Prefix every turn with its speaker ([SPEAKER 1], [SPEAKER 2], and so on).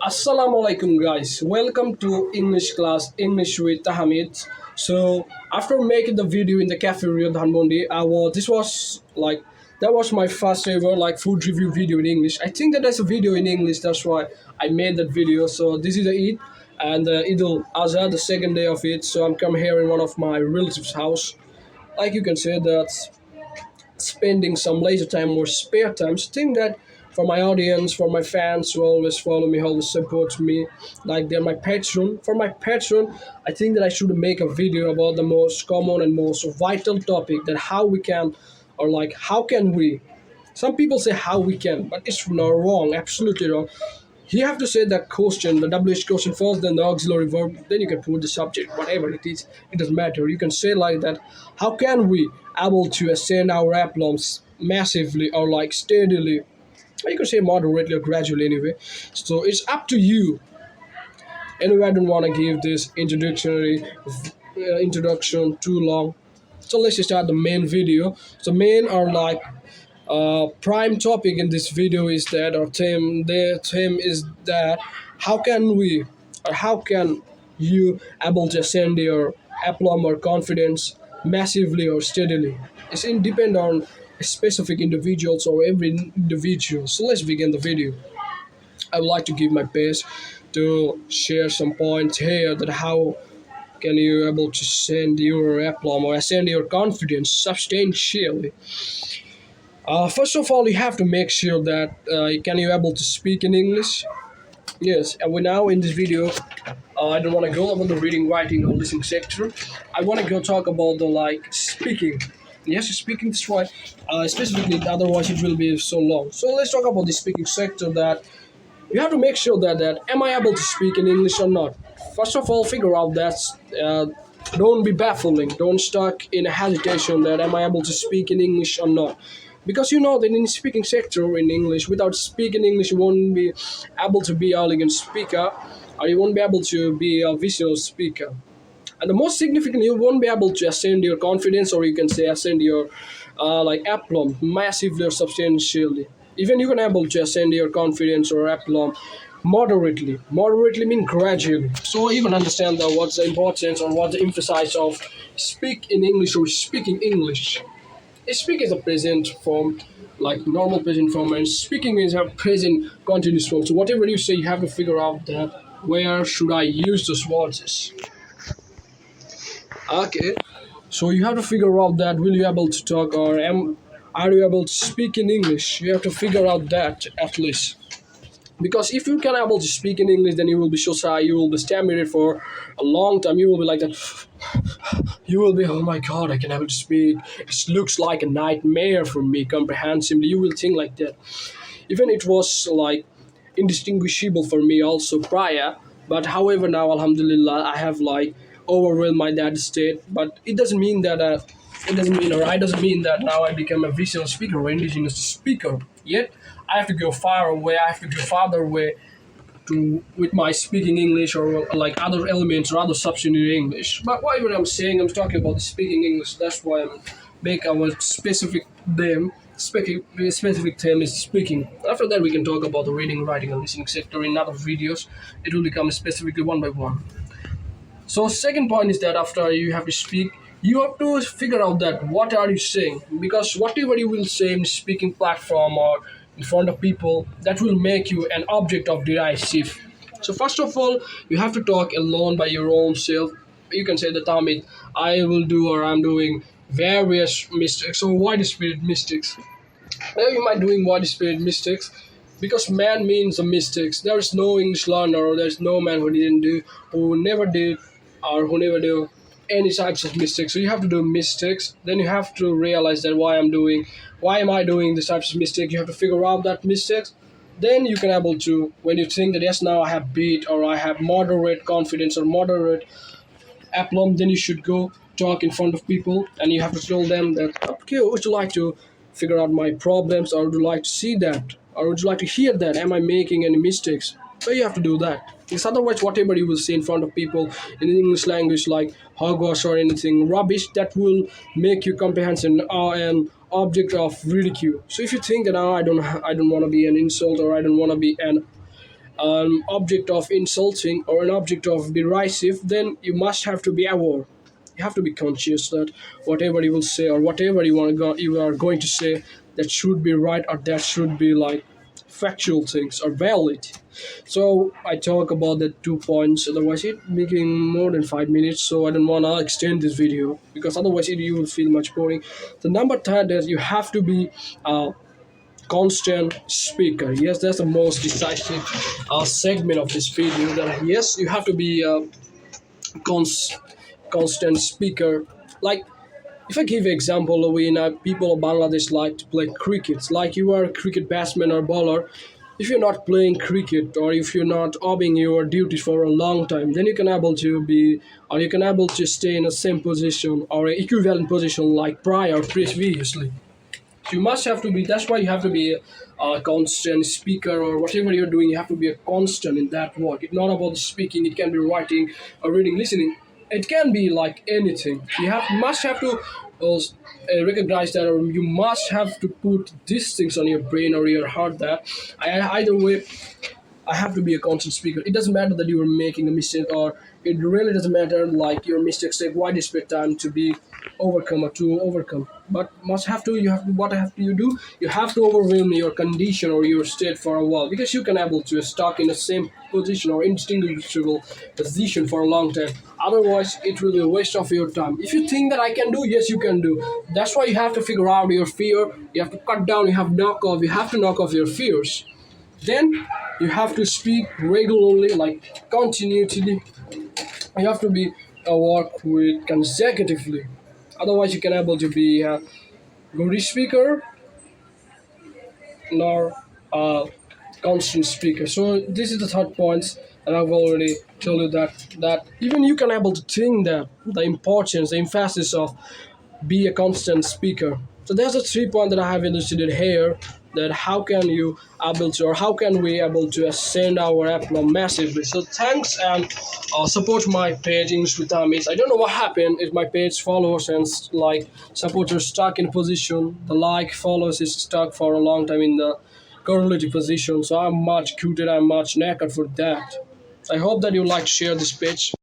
[SPEAKER 1] Assalamu alaikum guys. Welcome to English class English with Tahamid. So after making the video in the cafe Rio Dhanmondi, this was like that was my first ever like food review video in English. I think that there's a video in English, that's why I made that video. So this is the Eid and Eid al Azha, the second day of it. So I'm come here in one of my relatives' house. Like you can say that spending some leisure time or spare time. So think that for my audience, for my fans who always follow me, always support me, like they're my patron. For my patron, I think that I should make a video about the most common and most vital topic that how we can, or like how can we. Some people say how we can, but it's not wrong, absolutely wrong. You have to say that question, the WH question first, then the auxiliary verb, then you can put the subject, whatever it is, it doesn't matter. You can say like that, how can we able to ascend our aplombs massively or like steadily? Or you can say moderately or gradually anyway. So it's up to you. Anyway, I don't want to give this introduction too long. So let's just start the main video. So main are like prime topic in this video is that our theme the theme is that how can we or how can you able to ascend your aplomb or confidence massively or steadily. It's independent on specific individuals or every individual. So let's begin the video. I would like to give my best to share some points here that how can you able to send your aplomb or ascend your confidence substantially. First of all, you have to make sure that can you able to speak in English. Yes, and we now in this video, I don't want to go about the reading, writing, or listening sector. I want to go talk about the like speaking. Yes, speaking is right. Specifically, otherwise it will be so long. So let's talk about the speaking sector. That you have to make sure that am I able to speak in English or not. First of all, figure out that. Don't be baffling. Don't stuck in a hesitation that am I able to speak in English or not. Because you know that in the speaking sector in English, without speaking English, you won't be able to be elegant speaker, or you won't be able to be a visual speaker. And the most significant, you won't be able to ascend your confidence, or you can say ascend your like aplomb massively or substantially. Even you can able to ascend your confidence or aplomb moderately. Moderately mean gradually. So you can understand that what's the importance or what's the emphasis of speak in English or speaking English. Speak is a present form, like normal present form, and speaking is a present continuous form. So whatever you say, you have to figure out that where should I use those words. Okay, so you have to figure out that will you able to talk or are you able to speak in English? You have to figure out that at least. Because if you can able to speak in English, then you will be so shy, you will be stammered for a long time, you will be like that. You will be, oh my god, I can able to speak. It looks like a nightmare for me comprehensively. You will think like that. Even it was like indistinguishable for me also prior. But however now Alhamdulillah I have like overwhelmed my that state. But it doesn't mean that it doesn't mean that now I become a visual speaker or indigenous speaker. Yet I have to go far away, I have to go farther away to with my speaking English or like other elements or other substantive English. But whatever I'm saying, I'm talking about the speaking English. That's why I'm make our specific theme is speaking. After that, we can talk about the reading, writing, and listening sector in other videos. It will become specifically one by one. So second point is that after you have to speak, you have to figure out that what are you saying, because whatever you will say in speaking platform or in front of people, that will make you an object of derisive. So first of all, you have to talk alone by your own self. You can say that I will do or I'm doing various mistakes or widespread mistakes. Well, you might doing widespread mistakes because man means the mistakes. There is no English learner or there is no man who didn't do, who never did, or who never do any types of mistakes. So you have to do mistakes. Then you have to realize that why am I doing this types of mistake? You have to figure out that mistakes. Then you can able to, when you think that yes, now I have beat or I have moderate confidence or moderate aplomb, then you should go talk in front of people and you have to tell them that okay, would you like to figure out my problems, or would you like to see that, or would you like to hear that, am I making any mistakes? So you have to do that, because otherwise whatever you will say in front of people in English language like hogwash or anything rubbish, that will make you comprehension an object of ridicule. So if you think that I don't want to be an insult or I don't want to be an an object of insulting or an object of derisive, then you must have to be aware. You have to be conscious that whatever you will say or whatever you are going to say, that should be right or that should be like factual things or valid. So I talk about the 2 points. Otherwise, it making more than 5 minutes. So I don't wanna extend this video because otherwise you will feel much boring. The number third is you have to be a constant speaker. Yes, that's the most decisive segment of this video. That yes, you have to be a cons- constant speaker. Like if I give example, when people of Bangladesh like to play cricket, it's like you are a cricket batsman or bowler. If you're not playing cricket or if you're not obeying your duties for a long time, then you can able to be or you can able to stay in the same position or an equivalent position like prior previously. You must have to be, that's why you have to be a constant speaker or whatever you're doing, you have to be a constant in that work. It's not about speaking, it can be writing or reading, listening, it can be like anything. You have must have to recognize that, or you must have to put these things on your brain or your heart that either way I have to be a constant speaker. It doesn't matter that you are making a mistake, or it really doesn't matter like your mistakes take why desperate time to be overcome or to overcome. But must have to you have to, what have to you do? You have to overwhelm your condition or your state for a while because you can able to stuck in the same position or indistinguishable position for a long time. Otherwise, it will be a waste of your time. If you think that I can do, yes, you can do. That's why you have to figure out your fear. You have to cut down. You have knock off. You have to knock off your fears. Then you have to speak regularly, like continually. You have to be work with consecutively. Otherwise, you can able to be a good speaker nor a constant speaker. So this is the third point, and I've already told you that even you can able to think that the importance, the emphasis of be a constant speaker. So there's a 3 point that I have illustrated here, that how can you able to or how can we able to ascend our aplomb massively. So thanks and support my page in Smitamis. I don't know what happened if my page followers and like supporters stuck in position. The like follows is stuck for a long time in the correlative position. So I'm much cuted, I'm much knackered for that. I hope that you like to share this page.